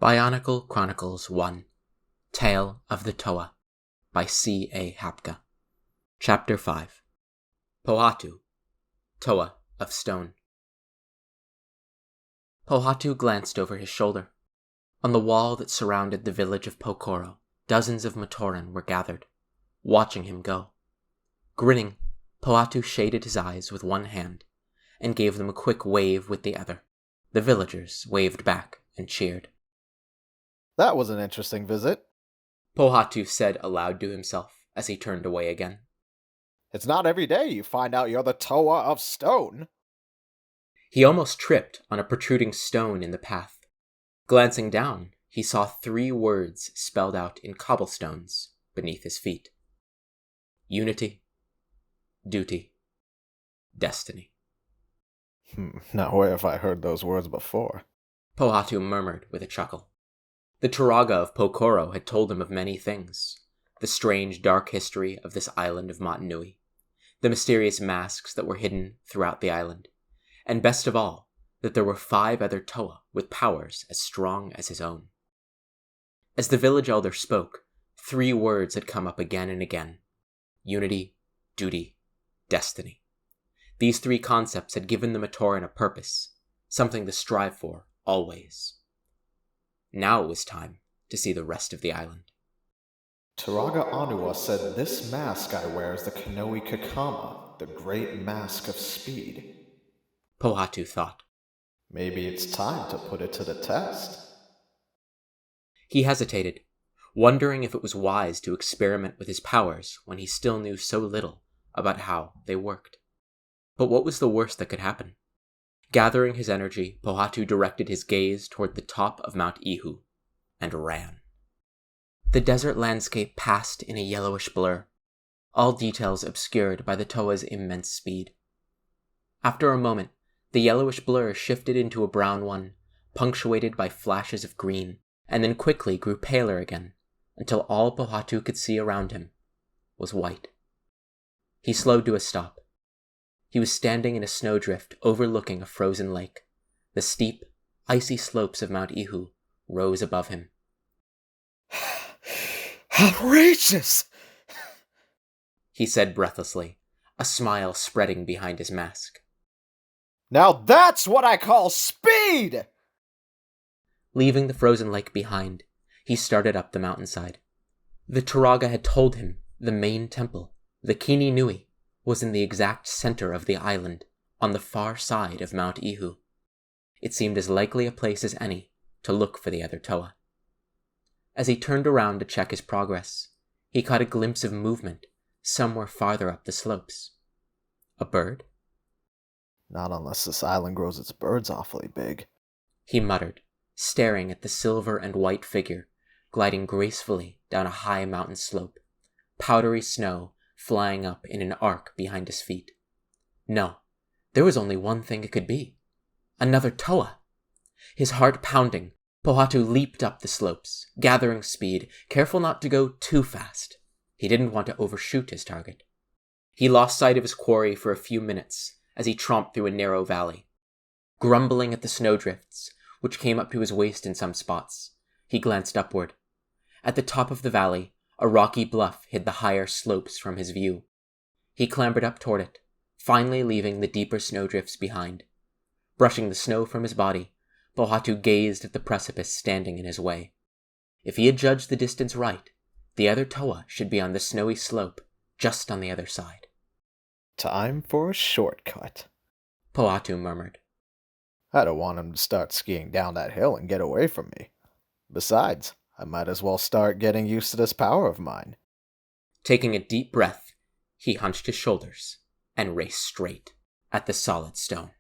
Bionicle Chronicles 1 Tale of the Toa by C.A. Hapka. Chapter 5 Pohatu, Toa of Stone. Pohatu glanced over his shoulder. On the wall that surrounded the village of Pokoro, dozens of Matoran were gathered, watching him go. Grinning, Pohatu shaded his eyes with one hand and gave them a quick wave with the other. The villagers waved back and cheered. That was an interesting visit, Pohatu said aloud to himself as he turned away again. It's not every day you find out you're the Toa of Stone. He almost tripped on a protruding stone in the path. Glancing down, he saw 3 words spelled out in cobblestones beneath his feet. Unity, duty, destiny. Now where have I heard those words before? Pohatu murmured with a chuckle. The Turaga of Pokoro had told him of many things. The strange, dark history of this island of Motunui, the mysterious masks that were hidden throughout the island, and best of all, that there were 5 other Toa with powers as strong as his own. As the village elder spoke, 3 words had come up again and again. Unity, duty, destiny. These 3 concepts had given the Matoran a purpose, something to strive for, always. Now it was time to see the rest of the island. Turaga Anua said this mask I wear is the Kanoe Kakama, the great mask of speed. Pohatu thought. Maybe it's time to put it to the test. He hesitated, wondering if it was wise to experiment with his powers when he still knew so little about how they worked. But what was the worst that could happen? Gathering his energy, Pohatu directed his gaze toward the top of Mount Ihu, and ran. The desert landscape passed in a yellowish blur, all details obscured by the Toa's immense speed. After a moment, the yellowish blur shifted into a brown one, punctuated by flashes of green, and then quickly grew paler again, until all Pohatu could see around him was white. He slowed to a stop. He was standing in a snowdrift overlooking a frozen lake. The steep, icy slopes of Mount Ihu rose above him. Outrageous! He said breathlessly, a smile spreading behind his mask. Now that's what I call speed! Leaving the frozen lake behind, he started up the mountainside. The Turaga had told him the main temple, the Kini Nui, was in the exact center of the island, on the far side of Mount Ihu. It seemed as likely a place as any to look for the other Toa. As he turned around to check his progress, he caught a glimpse of movement somewhere farther up the slopes. A bird? Not unless this island grows its birds awfully big, he muttered, staring at the silver and white figure gliding gracefully down a high mountain slope, powdery snow flying up in an arc behind his feet. No, there was only one thing it could be. Another Toa. His heart pounding, Pohatu leaped up the slopes, gathering speed, careful not to go too fast. He didn't want to overshoot his target. He lost sight of his quarry for a few minutes as he tromped through a narrow valley. Grumbling at the snowdrifts, which came up to his waist in some spots, he glanced upward. At the top of the valley, a rocky bluff hid the higher slopes from his view. He clambered up toward it, finally leaving the deeper snowdrifts behind. Brushing the snow from his body, Pohatu gazed at the precipice standing in his way. If he had judged the distance right, the other Toa should be on the snowy slope, just on the other side. Time for a shortcut, Pohatu murmured. I don't want him to start skiing down that hill and get away from me. Besides, I might as well start getting used to this power of mine. Taking a deep breath, he hunched his shoulders and raced straight at the solid stone.